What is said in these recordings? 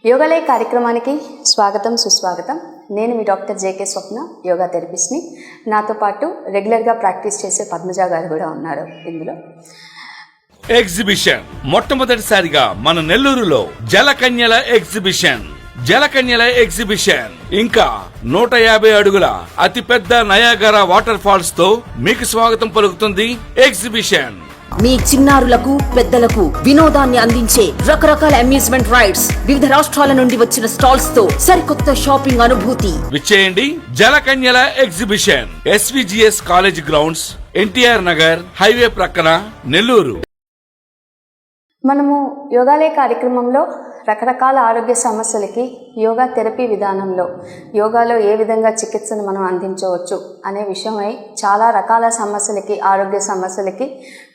యోగాలయ కార్యక్రమానికి స్వాగతం సుస్వాగతం. నేను మీ డాక్టర్ జేకే స్వప్న, యోగా థెరపిస్ట్ని. నాతో పాటు రెగ్యులర్గా ప్రాక్టీస్ చేసే పద్మజ గారు కూడా ఉన్నారు ఇందులో. ఎగ్జిబిషన్ మొట్టమొదటిసారిగా మన నెల్లూరులో జలకన్యల ఎగ్జిబిషన్ ఇంకా 150 అడుగుల అతిపెద్ద నయాగరా వాటర్ ఫాల్స్ తో మీకు స్వాగతం పలుకుతుంది ఎగ్జిబిషన్. మీ చిన్నారులకు పెద్దలకు వినోదాన్ని అందించే రకరకాల అమ్యూజ్మెంట్ రైడ్స్, వివిధ రాష్ట్రాల నుండి వచ్చిన స్టాల్స్ తో సరికొత్త షాపింగ్ అనుభూతి. విచ్చేయండి జలకన్యల exhibition, SVGS college grounds, NTR Nagar highway ప్రక్కన, నెల్లూరు. మనము యోగాలయ కార్యక్రమంలో రకరకాల ఆరోగ్య సమస్యలకి యోగా థెరపీ విధానంలో యోగాలో ఏ విధంగా చికిత్సను మనం అందించవచ్చు అనే విషయమై చాలా రకాల సమస్యలకి, ఆరోగ్య సమస్యలకి,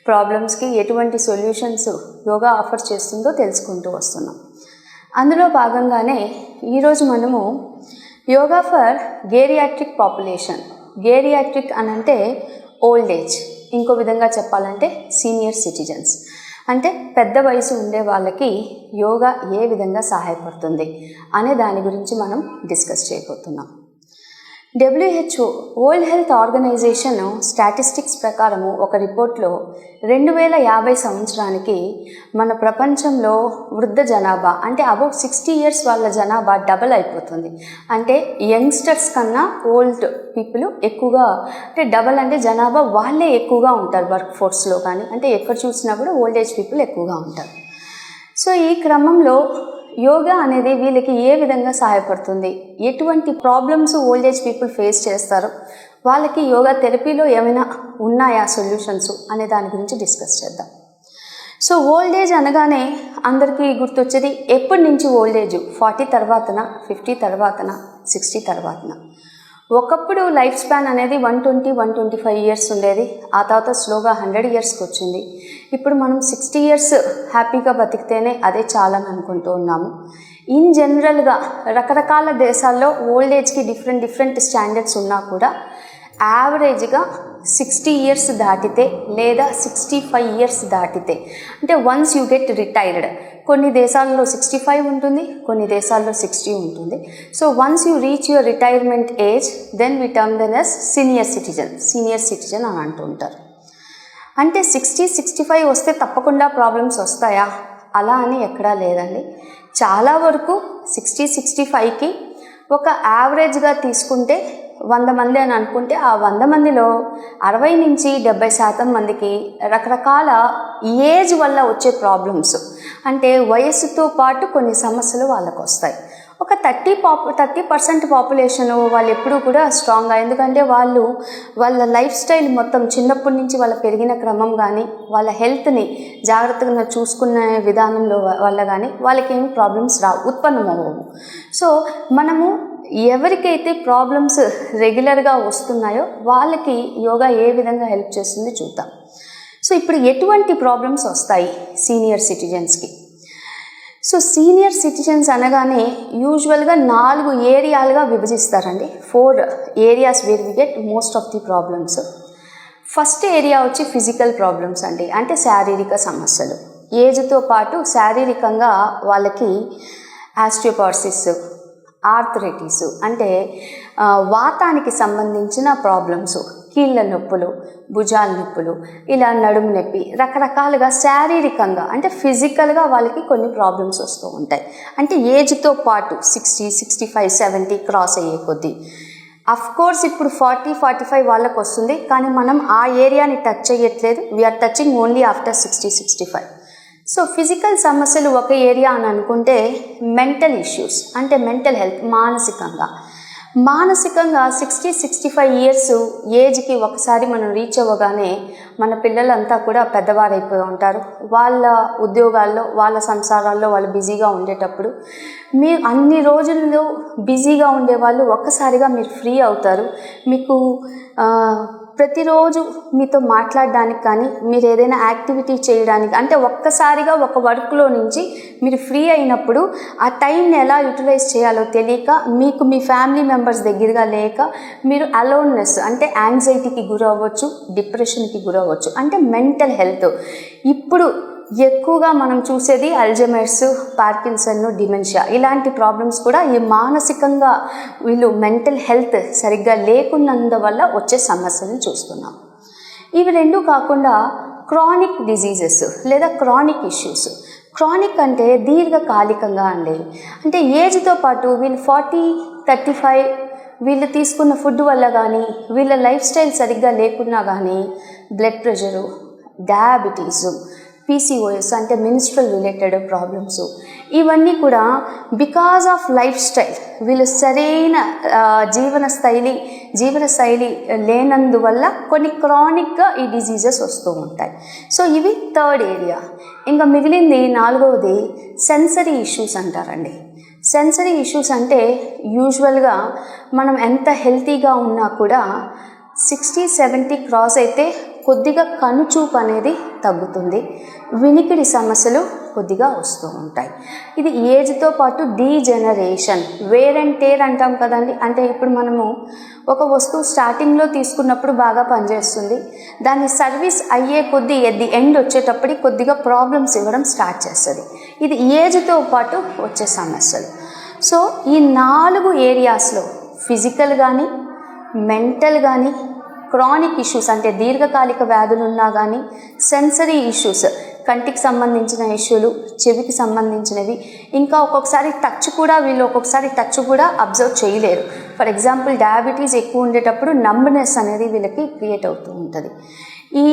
ప్రాబ్లమ్స్కి ఎటువంటి సొల్యూషన్స్ యోగా ఆఫర్ చేస్తుందో తెలుసుకుంటూ వస్తున్నాం. అందులో భాగంగానే ఈరోజు మనము యోగా ఫర్ గేరియాట్రిక్ పాపులేషన్. గేరియాట్రిక్ అని అంటే ఓల్డ్ ఏజ్, ఇంకో విధంగా చెప్పాలంటే సీనియర్ సిటిజన్స్, అంటే పెద్ద వయసు ఉండే వాళ్ళకి యోగా ఏ విధంగా సహాయపడుతుంది అనే దాని గురించి మనం డిస్కస్ చేయబోతున్నాం. WHO world health organization statistics ప్రకారము ఒక రిపోర్ట్లో 2050 సంవత్సరానికి మన ప్రపంచంలో వృద్ధ జనాభా అంటే అబౌవ్ 60 years వాళ్ళ జనాభా డబల్ అయిపోతుంది. అంటే యంగ్స్టర్స్ కన్నా ఓల్డ్ పీపుల్ ఎక్కువగా, అంటే డబల్ అంటే జనాభా వాళ్ళే ఎక్కువగా ఉంటారు వర్క్ ఫోర్స్లో. కానీ అంటే ఎక్కడ చూసినా కూడా ఓల్డ్ ఏజ్ పీపుల్ ఎక్కువగా ఉంటారు. సో ఈ క్రమంలో యోగా అనేది వీళ్ళకి ఏ విధంగా సహాయపడుతుంది, ఎటువంటి problems old age people face చేస్తారు, వాళ్ళకి యోగా థెరపీలో ఏమైనా ఉన్నాయా సొల్యూషన్స్ అనే దాని గురించి డిస్కస్ చేద్దాం. సో ఓల్డ్ ఏజ్ అనగానే అందరికీ గుర్తొచ్చేది ఎప్పటి నుంచి ఓల్డ్ ఏజ్? 40 తర్వాతన, 50 తర్వాతన, 60 తర్వాతన. ఒకప్పుడు లైఫ్ స్పాన్ అనేది 120-125 years ఉండేది. ఆ తర్వాత స్లోగా 100 yearsకి వచ్చింది. ఇప్పుడు మనం 60 years హ్యాపీగా బతికితేనే అదే చాలని అనుకుంటూ ఉన్నాము. ఇన్ జనరల్గా రకరకాల దేశాల్లో ఓల్డ్ ఏజ్కి డిఫరెంట్ స్టాండర్డ్స్ ఉన్నా కూడా యావరేజ్గా 60 years దాటితే లేదా 65 years దాటితే, అంటే వన్స్ యూ గెట్ రిటైర్డ్, కొన్ని దేశాల్లో 65 ఉంటుంది, కొన్ని దేశాల్లో 60 ఉంటుంది. So once you reach your retirement age, then we term them as senior citizen అని అంటుంటారు. అంటే 60-65 వస్తే తప్పకుండా ప్రాబ్లమ్స్ వస్తాయా? అలా అని ఎక్కడా లేదండి. చాలా వరకు 60-65కి ఒక యావరేజ్గా తీసుకుంటే 100 మంది అని అనుకుంటే ఆ 100 మందిలో 60-70% మందికి రకరకాల ఏజ్ వల్ల వచ్చే ప్రాబ్లమ్స్, అంటే వయస్సుతో పాటు కొన్ని సమస్యలు వాళ్ళకు వస్తాయి. ఒక 30% పాపులేషన్ వాళ్ళు ఎప్పుడూ కూడా స్ట్రాంగ్గా, ఎందుకంటే వాళ్ళ లైఫ్ స్టైల్ మొత్తం చిన్నప్పటి నుంచి వాళ్ళ పెరిగిన క్రమం కానీ, వాళ్ళ హెల్త్ని జాగ్రత్తగా చూసుకునే విధానంలో వల్ల కానీ వాళ్ళకి ఏమి ప్రాబ్లమ్స్ ఉత్పన్నమవ్వవు. సో మనము ఎవరికైతే ప్రాబ్లమ్స్ రెగ్యులర్గా వస్తున్నాయో వాళ్ళకి యోగా ఏ విధంగా హెల్ప్ చేస్తుంది చూద్దాం. సో ఇప్పుడు ఎటువంటి ప్రాబ్లమ్స్ వస్తాయి సీనియర్ సిటిజన్స్కి? సో సీనియర్ సిటిజన్స్ అనగానే యూజువల్గా 4 ఏరియాలుగా విభజిస్తారండి. 4 areas where we get most of the problems. First area వచ్చి ఫిజికల్ ప్రాబ్లమ్స్ అండి, అంటే శారీరక సమస్యలు. ఏజ్తో పాటు శారీరకంగా వాళ్ళకి ఆస్టియోపారోసిస్, ఆర్థరైటిస్ అంటే వాతానికి సంబంధించిన ప్రాబ్లమ్స్, కీళ్ళ నొప్పులు, భుజాల నొప్పులు, ఇలా నడుము నొప్పి, రకరకాలుగా శారీరకంగా అంటే ఫిజికల్గా వాళ్ళకి కొన్ని ప్రాబ్లమ్స్ వస్తూ ఉంటాయి. అంటే ఏజ్తో పాటు 60, 65, 70 క్రాస్ అయ్యే కొద్దీ. అఫ్కోర్స్ ఇప్పుడు 40-45 వాళ్ళకు వస్తుంది, కానీ మనం ఆ ఏరియాని టచ్ చేయట్లేదు. We are touching only after 60-65. So physical సమస్యలు ఒక ఏరియా అని అనుకుంటే మెంటల్ ఇష్యూస్, అంటే మెంటల్ హెల్త్, మానసికంగా 60-65 years ఏజ్కి ఒకసారి మనం రీచ్ అవ్వగానే మన పిల్లలంతా కూడా పెద్దవారైపోయి ఉంటారు. వాళ్ళ ఉద్యోగాల్లో, వాళ్ళ సంసారాల్లో వాళ్ళు బిజీగా ఉండేటప్పుడు, మీరు అన్ని రోజుల్లో బిజీగా ఉండేవాళ్ళు ఒక్కసారిగా మీరు ఫ్రీ అవుతారు. మీకు ప్రతిరోజు మీతో మాట్లాడడానికి కానీ, మీరు ఏదైనా యాక్టివిటీ చేయడానికి, అంటే ఒక్కసారిగా ఒక వర్క్లో నుంచి మీరు ఫ్రీ అయినప్పుడు ఆ టైంని ఎలా యూటిలైజ్ చేయాలో తెలియక, మీకు మీ ఫ్యామిలీ మెంబర్స్ దగ్గరగా లేక మీరు అలోన్నెస్ అంటే యాంగ్జైటీకి గురవ్వచ్చు, డిప్రెషన్కి గురవ్వచ్చు, అంటే మెంటల్ హెల్త్. ఇప్పుడు ఎక్కువగా మనం చూసేది అల్జైమర్స్, పార్కిన్సన్, డిమెన్షియా ఇలాంటి ప్రాబ్లమ్స్ కూడా ఈ మానసికంగా వీళ్ళు మెంటల్ హెల్త్ సరిగ్గా లేకున్నందువల్ల వచ్చే సమస్యలను చూస్తున్నాం. ఇవి రెండు కాకుండా క్రానిక్ డిజీజెస్ లేదా క్రానిక్ ఇష్యూస్. క్రానిక్ అంటే దీర్ఘకాలికంగా అండి, అంటే ఏజ్తో పాటు వీళ్ళు 40-35 వీళ్ళు తీసుకున్న ఫుడ్ వల్ల కానీ వీళ్ళ లైఫ్ స్టైల్ సరిగ్గా లేకున్నా కానీ బ్లడ్ ప్రెషరు, డయాబెటీసు, PCOS అంటే మినిస్ట్రల్ రిలేటెడ్ ప్రాబ్లమ్స్, ఇవన్నీ కూడా బికాజ్ ఆఫ్ లైఫ్ స్టైల్ వీళ్ళు సరైన జీవనశైలి లేనందువల్ల కొన్ని క్రానిక్గా ఈ డిజీజెస్ వస్తూ ఉంటాయి. సో ఇవి థర్డ్ ఏరియా. ఇంకా మిగిలింది నాలుగవది సెన్సరీ ఇష్యూస్ అంటారండి. సెన్సరీ ఇష్యూస్ అంటే యూజువల్గా మనం ఎంత హెల్తీగా ఉన్నా కూడా 60-70 క్రాస్ అయితే కొద్దిగా కనుచూపు అనేది తగ్గుతుంది, వినికిడి సమస్యలు కొద్దిగా వస్తూ ఉంటాయి. ఇది ఏజ్తో పాటు డీజెనరేషన్, వేర్ అండ్ టేర్ అంటాం కదండి. అంటే ఇప్పుడు మనము ఒక వస్తువు స్టార్టింగ్లో తీసుకున్నప్పుడు బాగా పనిచేస్తుంది, దాన్ని సర్వీస్ అయ్యే కొద్దీ ఎట్ ది ఎండ్ వచ్చేటప్పటికి కొద్దిగా ప్రాబ్లమ్స్ ఇవ్వడం స్టార్ట్ చేస్తుంది. ఇది ఏజ్తో పాటు వచ్చే సమస్యలు. సో ఈ 4 ఏరియాస్లో ఫిజికల్ కానీ, మెంటల్ కానీ, క్రానిక్ ఇష్యూస్ అంటే దీర్ఘకాలిక వ్యాధులు ఉన్నా కానీ, సెన్సరీ ఇష్యూస్ కంటికి సంబంధించిన ఇష్యూలు, చెవికి సంబంధించినవి, ఇంకా ఒక్కొక్కసారి టచ్ కూడా అబ్జర్వ్ చేయలేరు. ఫర్ ఎగ్జాంపుల్ డయాబెటీస్ ఎక్కువ ఉండేటప్పుడు నంబ్నెస్ అనేది వీళ్ళకి క్రియేట్ అవుతూ ఉంటుంది. ఈ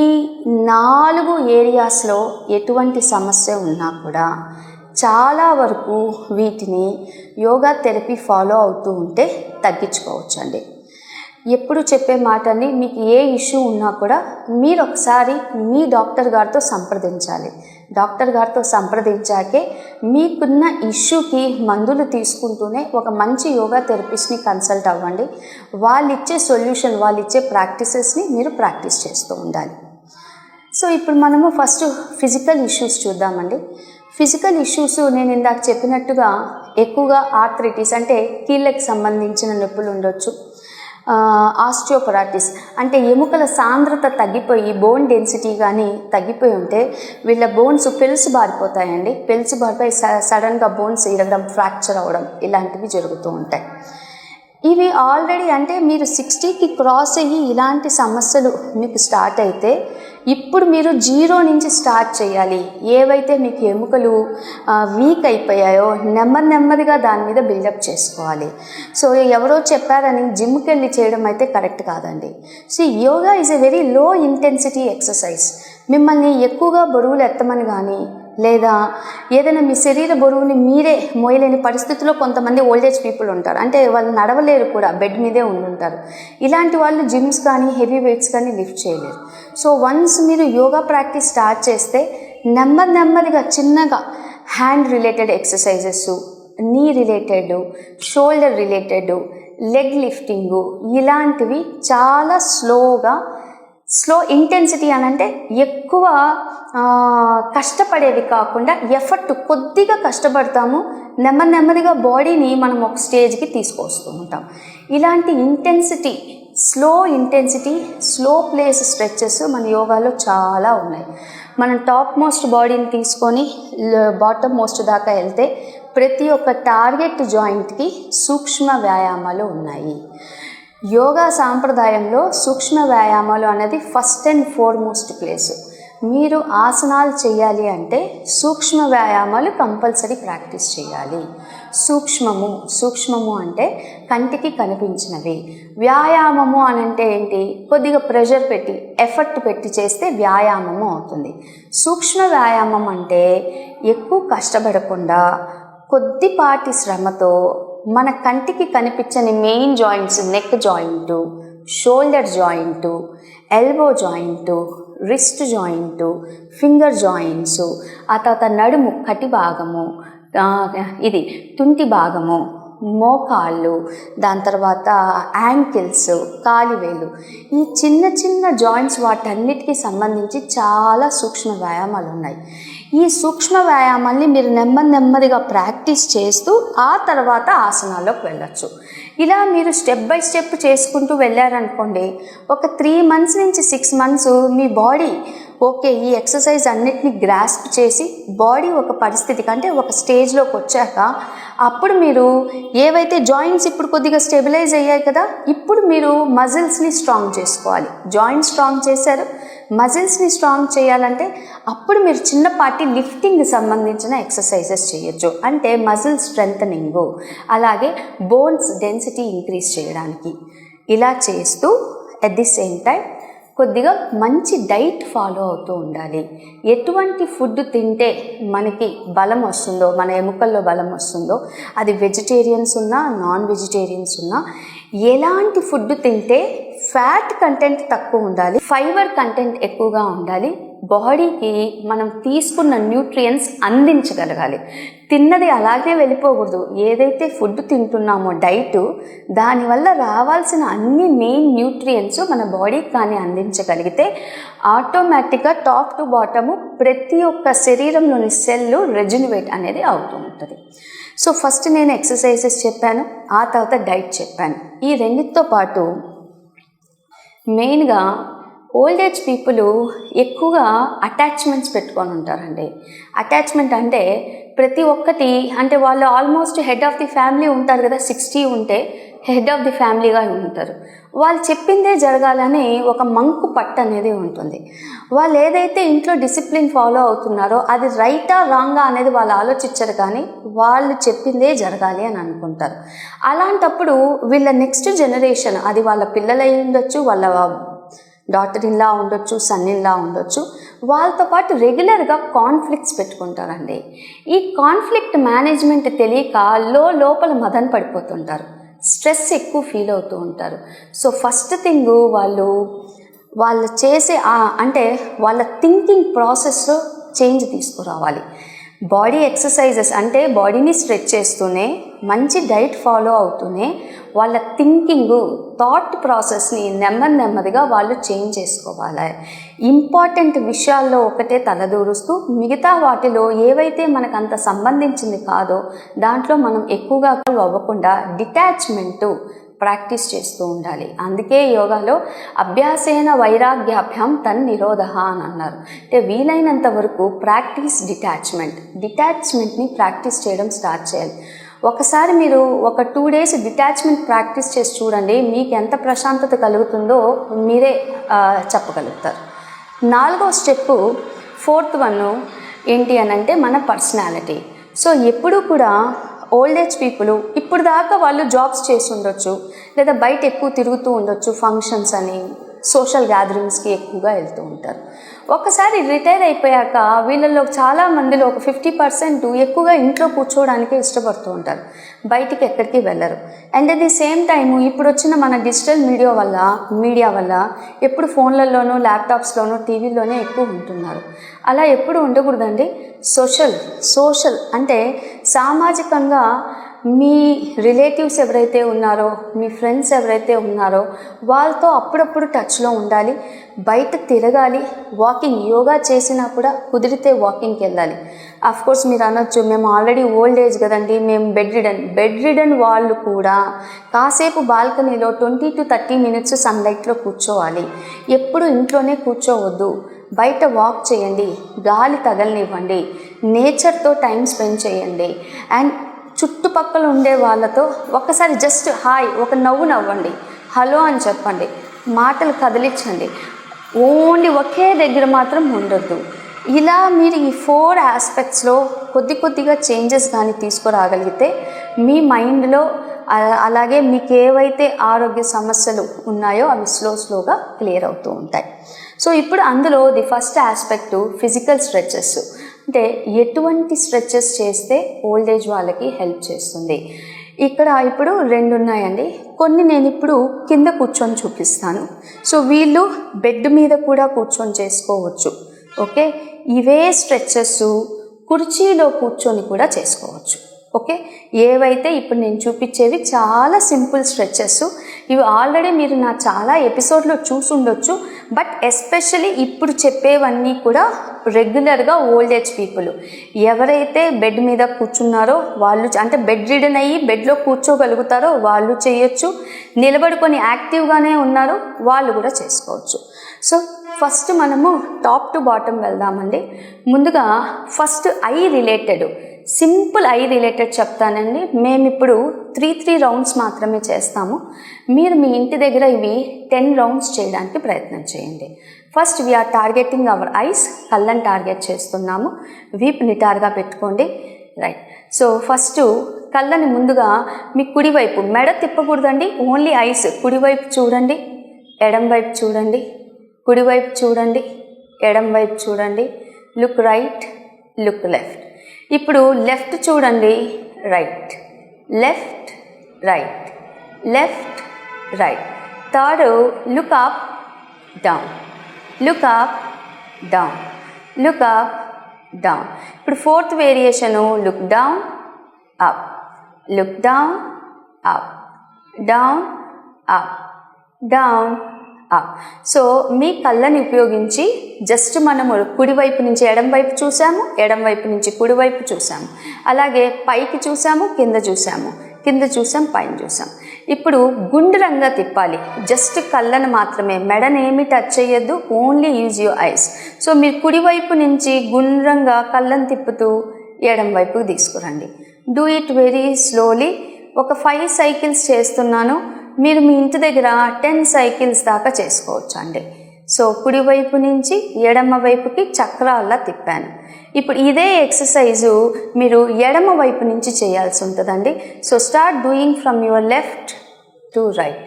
4 ఏరియాస్లో ఎటువంటి సమస్య ఉన్నా కూడా చాలా వరకు వీటిని యోగా థెరపీ ఫాలో అవుతూ ఉంటే తగ్గించుకోవచ్చండి. ఎప్పుడు చెప్పే మాటని, మీకు ఏ ఇష్యూ ఉన్నా కూడా మీరు ఒకసారి మీ డాక్టర్ గారితో సంప్రదించాలి. డాక్టర్ గారితో సంప్రదించాకే మీకున్న ఇష్యూకి మందులు తీసుకుంటూనే ఒక మంచి యోగా థెరపిస్ట్ని కన్సల్ట్ అవ్వండి. వాళ్ళు ఇచ్చే సొల్యూషన్, వాళ్ళు ఇచ్చే ప్రాక్టీసెస్ని మీరు ప్రాక్టీస్ చేస్తూ ఉండాలి. సో ఇప్పుడు మనము ఫస్ట్ ఫిజికల్ ఇష్యూస్ చూద్దామండి. ఫిజికల్ ఇష్యూస్ నేను ఇందాక చెప్పినట్టుగా ఎక్కువగా ఆర్థరైటిస్ అంటే కీళ్ళకి సంబంధించిన నొప్పులు ఉండొచ్చు, ఆస్టియోపరాటిస్ అంటే ఎముకల సాంద్రత తగ్గిపోయి బోన్ డెన్సిటీ కానీ తగ్గిపోయి ఉంటే వీళ్ళ బోన్స్ పెలుసు బారిపోతాయండి. పెలుసు బారిపోయి సడన్గా బోన్స్ ఇరగడం, ఫ్రాక్చర్ అవ్వడం ఇలాంటివి జరుగుతూ ఉంటాయి. ఇవి ఆల్రెడీ అంటే మీరు 60కి క్రాస్ అయ్యి ఇలాంటి సమస్యలు మీకు స్టార్ట్ అయితే ఇప్పుడు మీరు 0 నుంచి స్టార్ట్ చేయాలి. ఏవైతే మీకు ఎముకలు వీక్ అయిపోయాయో నెమ్మదిగా దాని మీద బిల్డప్ చేసుకోవాలి. సో ఎవరో చెప్పారని జిమ్కి వెళ్ళి చేయడం అయితే కరెక్ట్ కాదండి. So yoga is a very low intensity exercise. మిమ్మల్ని ఎక్కువగా బరువులు ఎత్తమని కానీ లేదా ఏదైనా మీ శరీర బరువుని మీరే మోయలేని పరిస్థితిలో కొంతమంది ఓల్డేజ్ పీపుల్ ఉంటారు, అంటే వాళ్ళు నడవలేరు కూడా, బెడ్ మీదే ఉండుంటారు. ఇలాంటి వాళ్ళు జిమ్స్ కానీ హెవీ వెయిట్స్ కానీ లిఫ్ట్ చేయలేరు. సో వన్స్ మీరు యోగా ప్రాక్టీస్ స్టార్ట్ చేస్తే నెమ్మదిగా చిన్నగా హ్యాండ్ రిలేటెడ్ ఎక్సర్సైజెస్, నీ related, shoulder related, leg lifting ఇలాంటివి చాలా స్లో ఇంటెన్సిటీ అని అంటే ఎక్కువ కష్టపడేవి కాకుండా ఎఫర్ట్ కొద్దిగా కష్టపడతాము, నెమ్మదిగా బాడీని మనం ఒక స్టేజ్కి తీసుకొస్తూ ఉంటాం. ఇలాంటి ఇంటెన్సిటీ, స్లో ప్లేస్ స్ట్రెచెస్ మన యోగాలో చాలా ఉన్నాయి. మనం టాప్ మోస్ట్ బాడీని తీసుకొని బాటమ్ మోస్ట్ దాకా వెళ్తే ప్రతి ఒక్క టార్గెట్ జాయింట్కి సూక్ష్మ వ్యాయామాలు ఉన్నాయి. యోగా సాంప్రదాయంలో సూక్ష్మ వ్యాయామాలు అనేది ఫస్ట్ అండ్ ఫార్మోస్ట్ ప్లేస్. మీరు ఆసనాలు చేయాలి అంటే సూక్ష్మ వ్యాయామాలు కంపల్సరీ ప్రాక్టీస్ చేయాలి. సూక్ష్మము అంటే కంటికి కనిపించినవి. వ్యాయామము అని అంటే ఏంటి? కొద్దిగా ప్రెషర్ పెట్టి ఎఫర్ట్ పెట్టి చేస్తే వ్యాయామము అవుతుంది. సూక్ష్మ వ్యాయామం అంటే ఎక్కువ కష్టపడకుండా కొద్దిపాటి శ్రమతో మన కంటికి కనిపించని main joints, neck joint, shoulder joint, elbow joint, wrist joint, finger joints, ఆ తర్వాత నడుము కటి భాగము, ఇది తుంటి భాగము, మోకాళ్ళు, దాని తర్వాత యాంకిల్స్, కాలివేలు, ఈ చిన్న జాయింట్స్ వాటన్నిటికీ సంబంధించి చాలా సూక్ష్మ వ్యాయామాలు ఉన్నాయి. ఈ సూక్ష్మ వ్యాయామాల్ని మీరు నెమ్మదిగా ప్రాక్టీస్ చేస్తూ ఆ తర్వాత ఆసనాల్లోకి వెళ్ళచ్చు. ఇలా మీరు స్టెప్ బై స్టెప్ చేసుకుంటూ వెళ్ళారనుకోండి, ఒక 3 months నుంచి 6 months మీ బాడీ ఓకే ఈ ఎక్సర్సైజ్ అన్నిటిని గ్రాస్ప్ చేసి బాడీ ఒక పరిస్థితికి అంటే ఒక స్టేజ్లోకి వచ్చాక అప్పుడు మీరు ఏవైతే జాయింట్స్ ఇప్పుడు కొద్దిగా స్టెబిలైజ్ అయ్యాయి కదా, ఇప్పుడు మీరు మజిల్స్ని స్ట్రాంగ్ చేసుకోవాలి. జాయింట్ స్ట్రాంగ్ చేశారు, మజిల్స్ని స్ట్రాంగ్ చేయాలంటే అప్పుడు మీరు చిన్నపాటి లిఫ్టింగ్కి సంబంధించిన ఎక్సర్సైజెస్ చేయొచ్చు. అంటే మజిల్ స్ట్రెంథనింగ్, అలాగే బోన్స్ డెన్సిటీ ఇంక్రీజ్ చేయడానికి. ఇలా చేస్తూ అట్ ది సేమ్ టైం కొద్దిగా మంచి డైట్ ఫాలో అవుతూ ఉండాలి. ఎటువంటి ఫుడ్ తింటే మనకి బలం వస్తుందో, మన ఎముకల్లో బలం వస్తుందో, అది వెజిటేరియన్స్ ఉన్నా నాన్ వెజిటేరియన్స్ ఉన్నా, ఎలాంటి ఫుడ్ తింటే ఫ్యాట్ కంటెంట్ తక్కువ ఉండాలి, ఫైబర్ కంటెంట్ ఎక్కువగా ఉండాలి, బాడీకి మనం తీసుకున్న న్యూట్రియంట్స్ అందించగలగాలి. తిన్నది అలాగే వెళ్ళిపోకూడదు. ఏదైతే ఫుడ్ తింటున్నామో డైట్, దానివల్ల రావాల్సిన అన్ని మెయిన్ న్యూట్రియంట్స్ మన బాడీకి కానీ అందించగలిగితే ఆటోమేటిక్గా టాప్ టు బాటము ప్రతి ఒక్క శరీరంలోని సెల్ రెజ్యునివేట్ అనేది అవుతూ ఉంటుంది. సో ఫస్ట్ నేను ఎక్సర్సైజెస్ చెప్పాను, ఆ తర్వాత డైట్ చెప్పాను. ఈ రెండిటితో పాటు మెయిన్గా ఓల్డ్ ఏజ్ పీపుల్ ఎక్కువగా అటాచ్మెంట్స్ పెట్టుకొని ఉంటారండి. అటాచ్మెంట్ అంటే ప్రతి ఒక్కటి అంటే వాళ్ళు almost head of the family ఉంటారు కదా, 60 ఉంటే హెడ్ ఆఫ్ ది ఫ్యామిలీగా ఉంటారు. వాళ్ళు చెప్పిందే జరగాలని ఒక మంకు పట్టు అనేది ఉంటుంది. వాళ్ళు ఏదైతే ఇంట్లో డిసిప్లిన్ ఫాలో అవుతున్నారో అది రైటా రాంగా అనేది వాళ్ళు ఆలోచించరు, కానీ వాళ్ళు చెప్పిందే జరగాలి అని అనుకుంటారు. అలాంటప్పుడు వీళ్ళ నెక్స్ట్ జనరేషన్, అది వాళ్ళ పిల్లలు అయి ఉండొచ్చు, వాళ్ళ డాటర్ ఇన్లా ఉండొచ్చు, సన్ ఇన్లా ఉండొచ్చు, వాళ్ళతో పాటు రెగ్యులర్గా కాన్ఫ్లిక్ట్స్ పెట్టుకుంటారండి. ఈ కాన్ఫ్లిక్ట్ మేనేజ్మెంట్ తెలియక లోపల మదన పడిపోతుంటారు, స్ట్రెస్ ఎక్కువ ఫీల్ అవుతూ ఉంటారు. సో ఫస్ట్ థింగ్ వాళ్ళు చేసే అంటే వాళ్ళ థింకింగ్ ప్రాసెస్లో చేంజ్ తీసుకురావాలి. బాడీ ఎక్సర్సైజెస్ అంటే బాడీని స్ట్రెచ్ చేస్తూనే, మంచి డైట్ ఫాలో అవుతూనే వాళ్ళ థింకింగ్, థాట్ ప్రాసెస్ని నెమ్మదిగా వాళ్ళు చేంజ్ చేసుకోవాలి. ఇంపార్టెంట్ విషయాల్లో ఒకటే తలదూరుస్తూ మిగతా వాటిలో ఏవైతే మనకు అంత సంబంధించింది కాదో దాంట్లో మనం ఎక్కువగా అవ్వకుండా డిటాచ్మెంటు ప్రాక్టీస్ చేస్తూ ఉండాలి. అందుకే యోగాలో అభ్యాసేన వైరాగ్యాభ్యాం తన్నిరోధ అని అన్నారు. అంటే వీలైనంత వరకు ప్రాక్టీస్ డిటాచ్మెంట్ని ప్రాక్టీస్ చేయడం స్టార్ట్ చేయాలి. ఒకసారి మీరు ఒక 2 days డిటాచ్మెంట్ ప్రాక్టీస్ చేసి చూడండి, మీకు ఎంత ప్రశాంతత కలుగుతుందో మీరే చెప్పగలుగుతారు. 4వ స్టెప్పు, 4th వన్ ఏంటి అని అంటే మన పర్సనాలిటీ. సో ఎప్పుడూ కూడా ఓల్డ్ ఏజ్ పీపుల్ ఇప్పుడు దాకా వాళ్ళు జాబ్స్ చేసి ఉండొచ్చు, లేదా బయట ఎక్కువ తిరుగుతూ ఉండొచ్చు, ఫంక్షన్స్ అని సోషల్ గ్యాదరింగ్స్కి ఎక్కువగా వెళ్తూ ఉంటారు. ఒకసారి రిటైర్ అయిపోయాక వీళ్ళలో చాలా మందిలో ఒక 50% ఎక్కువగా ఇంట్లో కూర్చోవడానికే ఇష్టపడుతూ ఉంటారు, బయటికి ఎక్కడికి వెళ్ళరు. And at the same time ఇప్పుడు వచ్చిన మన డిజిటల్ మీడియా వల్ల ఎప్పుడు ఫోన్లలోనూ, ల్యాప్టాప్స్లోనూ, టీవీల్లోనే ఎక్కువ ఉంటున్నారు. అలా ఎప్పుడు ఉండకూడదండి. సోషల్ అంటే సామాజికంగా మీ రిలేటివ్స్ ఎవరైతే ఉన్నారో, మీ ఫ్రెండ్స్ ఎవరైతే ఉన్నారో వాళ్ళతో అప్పుడప్పుడు టచ్లో ఉండాలి, బయట తిరగాలి, వాకింగ్, యోగా చేసినా కూడా కుదిరితే వాకింగ్కి వెళ్ళాలి. కోర్స్ మీరు అనొచ్చు, మేము ఆల్రెడీ ఓల్డ్ ఏజ్ కదండి, మేము బెడ్ రిడన్ వాళ్ళు కూడా కాసేపు బాల్కనీలో 20 to 30 minutes సన్లైట్లో కూర్చోవాలి. ఎప్పుడు ఇంట్లోనే కూర్చోవద్దు, బయట వాక్ చేయండి, గాలి తగలనివ్వండి, నేచర్తో టైం స్పెండ్ చేయండి. అండ్ చుట్టుపక్కల ఉండే వాళ్ళతో ఒకసారి జస్ట్ హాయ్, ఒక నవ్వు నవ్వండి, హలో అని చెప్పండి, మాటలు కదిలించండి. ఓన్లీ ఒకే దగ్గర మాత్రం ఉండొద్దు. ఇలా మీరు ఈ 4 ఆస్పెక్ట్స్లో కొద్దిగా చేంజెస్ కానీ తీసుకురాగలిగితే మీ మైండ్లో అలాగే మీకు ఏవైతే ఆరోగ్య సమస్యలు ఉన్నాయో అవి స్లోగా క్లియర్ అవుతూ ఉంటాయి. సో ఇప్పుడు అందులో the first aspect physical stretches. అంటే ఎటువంటి స్ట్రెచెస్ చేస్తే ఓల్డ్ ఏజ్ వాళ్ళకి హెల్ప్ చేస్తుంది. ఇక్కడ ఇప్పుడు 2 ఉన్నాయండి. కొన్ని నేను ఇప్పుడు కింద కూర్చొని చూపిస్తాను. సో వీళ్ళు బెడ్ మీద కూడా కూర్చొని చేసుకోవచ్చు. ఓకే, ఇవే స్ట్రెచెస్ కుర్చీలో కూర్చొని కూడా చేసుకోవచ్చు. ఓకే, ఏవైతే ఇప్పుడు నేను చూపించేవి చాలా సింపుల్ స్ట్రెచెస్. ఇవి ఆల్రెడీ మీరు నా చాలా ఎపిసోడ్లో చూసుండొచ్చు. బట్ ఎస్పెషలీ ఇప్పుడు చెప్పేవన్నీ కూడా రెగ్యులర్గా ఓల్డ్ ఏజ్ పీపుల్ ఎవరైతే బెడ్ మీద కూర్చున్నారో వాళ్ళు, అంటే బెడ్ రిడన్ అయ్యి బెడ్లో కూర్చోగలుగుతారో వాళ్ళు చేయొచ్చు, నిలబడుకొని యాక్టివ్గానే ఉన్నారో వాళ్ళు కూడా చేసుకోవచ్చు. సో ఫస్ట్ మనము టాప్ టు బాటమ్ వెళ్దామండి. ముందుగా first I related, simple I related చెప్తానండి. మేము ఇప్పుడు 3 రౌండ్స్ మాత్రమే చేస్తాము. మీరు మీ ఇంటి దగ్గర ఇవి 10 రౌండ్స్ చేయడానికి ప్రయత్నం చేయండి. First we are targeting our eyes, కళ్ళని టార్గెట్ చేస్తున్నాము. వీపు నిటారుగా పెట్టుకోండి. రైట్. సో ఫస్ట్ కళ్ళని ముందుగా మీ కుడివైపు, మెడ తిప్పకూడదండి, ఓన్లీ ఐస్. కుడివైపు చూడండి, ఎడం వైపు చూడండి, కుడివైపు చూడండి, ఎడం వైపు చూడండి. Look right, look left. ఇప్పుడు లెఫ్ట్ చూడండి, right, left, right, left, right. Third, look up, down, look up, down, look up, down. ఇప్పుడు fourth variation, look down, up, look down, up, down, up, down, up. So మీ కళ్ళని ఉపయోగించి just మనము కుడివైపు నుంచి ఎడం వైపు చూసాము, ఎడం వైపు నుంచి కుడివైపు చూసాము, అలాగే పైకి చూసాము, కింద చూసాము, కింద చూసాం, పైన చూసాం. ఇప్పుడు గుండ్రంగా తిప్పాలి, జస్ట్ కళ్ళను మాత్రమే, మెడనేమి టచ్ చేయొద్దు, only use your eyes. So మీరు కుడివైపు నుంచి గుండ్రంగా కళ్ళను తిప్పుతూ ఎడం వైపుకి తీసుకురండి. Do it very slowly. ఒక 5 సైకిల్స్ చేస్తున్నాను, మీరు మీ ఇంటి దగ్గర 10 సైకిల్స్ దాకా చేసుకోవచ్చు అండి. సో కుడివైపు నుంచి ఎడమ వైపుకి చక్రాల్లా తిప్పాను. ఇప్పుడు ఇదే ఎక్సర్సైజు మీరు ఎడమ వైపు నుంచి చేయాల్సి ఉంటుందండి. So start doing from your left to right.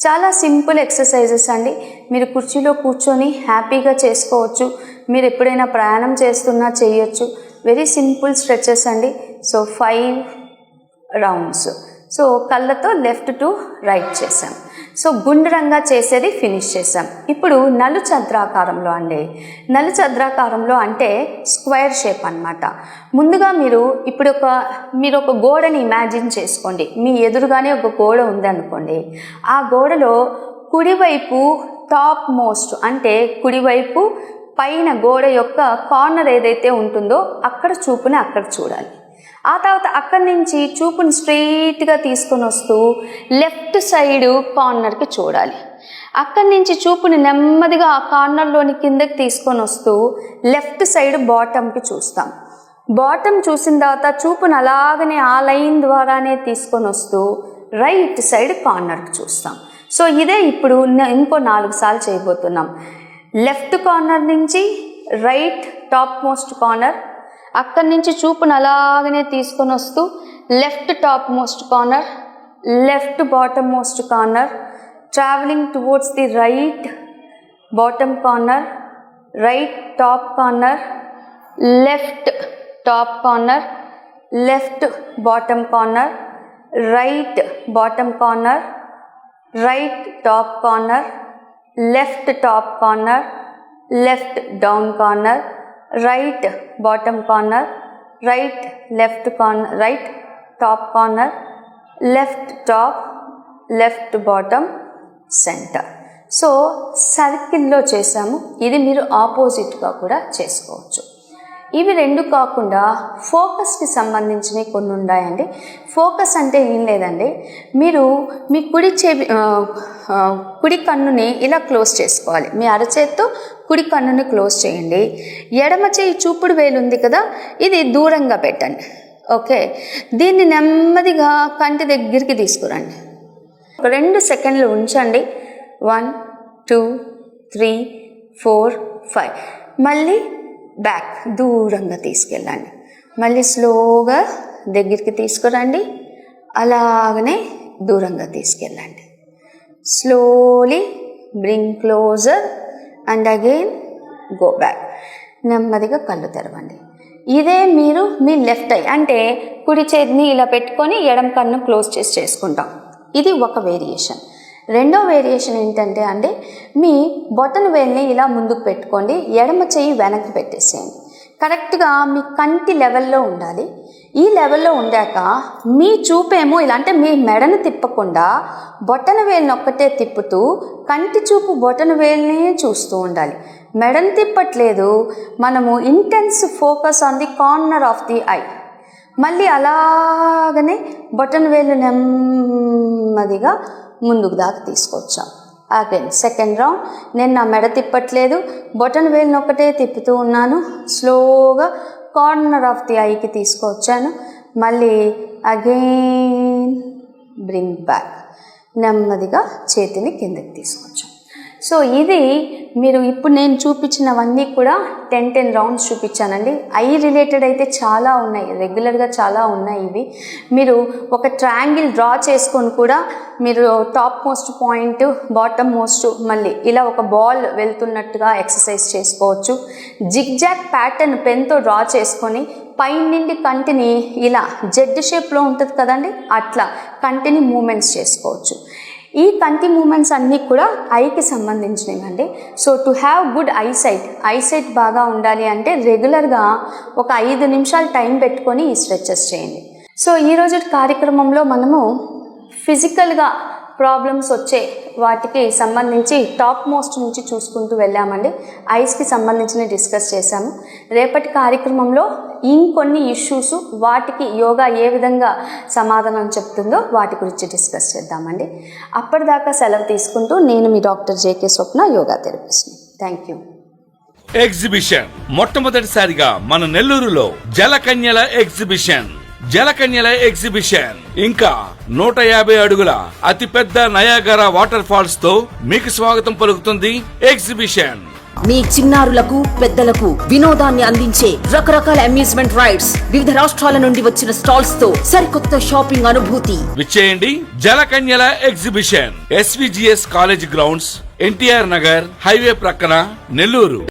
చాలా సింపుల్ ఎక్సర్సైజెస్ అండి. మీరు కుర్చీలో కూర్చొని హ్యాపీగా చేసుకోవచ్చు. మీరు ఎప్పుడైనా ప్రయాణం చేస్తున్నా చేయొచ్చు. వెరీ సింపుల్ స్ట్రెచెస్ అండి. So 5 rounds. సో కళ్ళతో లెఫ్ట్ టు రైట్ చేసాం. సో గుండ్రంగా చేసేది ఫినిష్ చేసాం. ఇప్పుడు నలు చంద్రాకారంలో అండి. నలు చంద్రాకారంలో అంటే స్క్వేర్ షేప్ అన్నమాట. ముందుగా మీరు ఒక గోడని ఇమాజిన్ చేసుకోండి. మీ ఎదురుగానే ఒక గోడ ఉందనుకోండి. ఆ గోడలో కుడివైపు టాప్ మోస్ట్ అంటే కుడివైపు పైన గోడ యొక్క కార్నర్ ఏదైతే ఉంటుందో అక్కడ చూపుని అక్కడ చూడాలి. ఆ తర్వాత అక్కడి నుంచి చూపుని స్ట్రెయిట్గా తీసుకొని వస్తూ లెఫ్ట్ సైడ్ కార్నర్కి చూడాలి. అక్కడి నుంచి చూపుని నెమ్మదిగా ఆ కార్నర్లోని కిందకి తీసుకొని వస్తూ లెఫ్ట్ సైడ్ బాటంకి చూస్తాం. బాటం చూసిన తర్వాత చూపుని అలాగనే ఆ లైన్ ద్వారానే తీసుకొని వస్తూ రైట్ సైడ్ కార్నర్కి చూస్తాం. సో ఇదే ఇప్పుడు ఇంకో 4 సార్లు చేయబోతున్నాం. లెఫ్ట్ కార్నర్ నుంచి రైట్ టాప్ మోస్ట్ కార్నర్, అక్కడి నుంచి చూపును అలాగనే తీసుకొని వస్తూ left top most corner, left bottom most corner, travelling towards the right bottom corner, right top corner, left top corner, left bottom corner, right bottom corner, right top corner, left top corner, left down corner, right bottom corner, right left corner, right top corner, left top, left bottom, centre. So సర్కిల్లో చేసాము. ఇది మీరు ఆపోజిట్గా కూడా చేసుకోవచ్చు. ఇవి 2 కాకుండా ఫోకస్కి సంబంధించినవి కొన్ని ఉన్నాయండి. ఫోకస్ అంటే ఏం లేదండి, మీరు మీ కుడి కన్నుని ఇలా క్లోజ్ చేసుకోవాలి. మీ అరచేత్తో కుడి కన్నుని క్లోజ్ చేయండి. ఎడమ చేయి చూపుడు వేలు ఉంది కదా, ఇది దూరంగా పెట్టండి. ఓకే, దీన్ని నెమ్మదిగా కంటి దగ్గరికి తీసుకురండి. 2 సెకండ్లు ఉంచండి. 1 2 3 4 5. మళ్ళీ బ్యాక్ దూరంగా తీసుకెళ్ళండి. మళ్ళీ స్లోగా దగ్గరికి తీసుకురండి. అలాగనే దూరంగా తీసుకెళ్ళండి. Slowly bring closer and again go back. నెమ్మదిగా కళ్ళు తెరవండి. ఇదే మీరు మీ లెఫ్ట్ ఐ అంటే కుడి చేతిని ఇలా పెట్టుకొని ఎడం కన్ను క్లోజ్ చేసుకుంటాం. ఇది ఒక వేరియేషన్. రెండో వేరియేషన్ ఏంటంటే అండి, మీ బొటన వేలుని ఇలా ముందుకు పెట్టుకోండి, ఎడమ చెయ్యి వెనక్కి పెట్టేసేయండి. కరెక్ట్గా మీ కంటి లెవెల్లో ఉండాలి. ఈ లెవెల్లో ఉండాక మీ చూపేమో ఇలా అంటే మీ మెడను తిప్పకుండా బొటన వేలుని ఒక్కటే తిప్పుతూ కంటి చూపు బొటన వేలునే చూస్తూ ఉండాలి. మెడను తిప్పట్లేదు, మనము intense focus on the corner of the I. మళ్ళీ అలాగనే బొటన వేలు నెమ్మదిగా ముందుకు దాకా తీసుకొచ్చాం. Again second round. నేను నా మెడ తిప్పట్లేదు, బొటన్ వేలుని ఒకటే తిప్పుతూ ఉన్నాను. స్లోగా కార్నర్ ఆఫ్ ది ఐకి తీసుకొచ్చాను. మళ్ళీ అగైన్ బ్రింగ్ బ్యాక్. నెమ్మదిగా చేతిని కిందకి తీసుకొచ్చాను. సో ఇది మీరు ఇప్పుడు నేను చూపించినవన్నీ కూడా 10 రౌండ్స్ చూపించానండి. ఐ రిలేటెడ్ అయితే చాలా ఉన్నాయి, రెగ్యులర్గా చాలా ఉన్నాయి. ఇవి మీరు ఒక ట్రయాంగిల్ డ్రా చేసుకొని కూడా మీరు top most point, bottom most, మళ్ళీ ఇలా ఒక బాల్ వెళ్తున్నట్టుగా ఎక్సర్సైజ్ చేసుకోవచ్చు. జిగ్జాగ్ ప్యాటర్న్ పెన్తో డ్రా చేసుకొని పైన నుండి కంటిని ఇలా జెడ్ షేప్లో ఉంటుంది కదండి, అట్లా కంటిని మూమెంట్స్ చేసుకోవచ్చు. ఈ కంటి మూమెంట్స్ అన్నీ కూడా ఐకి సంబంధించినవండి. So to have good eyesight బాగా ఉండాలి అంటే రెగ్యులర్గా ఒక 5 నిమిషాలు టైం పెట్టుకొని ఈ స్ట్రెచెస్ చేయండి. సో ఈరోజు కార్యక్రమంలో మనము ఫిజికల్గా ప్రాబ్లమ్స్ వచ్చే వాటికి సంబంధించి టాప్ మోస్ట్ నుంచి చూసుకుంటూ వెళ్ళామండి. ఐస్కి సంబంధించిన డిస్కస్ చేశాము. రేపటి కార్యక్రమంలో ఇంకొన్ని ఇష్యూస్, వాటికి యోగా ఏ విధంగా సమాధానం చెప్తుందో వాటి గురించి డిస్కస్ చేద్దామండి. అప్పటిదాకా సెలవు తీసుకుంటూ నేను మీ డాక్టర్ జేకే స్వప్న, యోగా థెరపిస్ట్ని. Thank you. ఎగ్జిబిషన్ మొట్టమొదటిసారిగా మన నెల్లూరులో జలకన్యల ఎగ్జిబిషన్ ఇంకా 150 అడుగుల అతిపెద్ద నయాగరా వాటర్ ఫాల్స్ తో మీకు స్వాగతం పలుకుతుంది ఎగ్జిబిషన్. మీ చిన్నారులకు పెద్దలకు వినోదాన్ని అందించే రకరకాల అమ్యూజ్మెంట్ రైడ్స్, వివిధ రాష్ట్రాల నుండి వచ్చిన స్టాల్స్ తో సరికొత్త షాపింగ్ అనుభూతి. విచ్చేయండి జలకన్యల exhibition, SVGS college grounds, NTR Nagar highway ప్రక్కన, నెల్లూరు.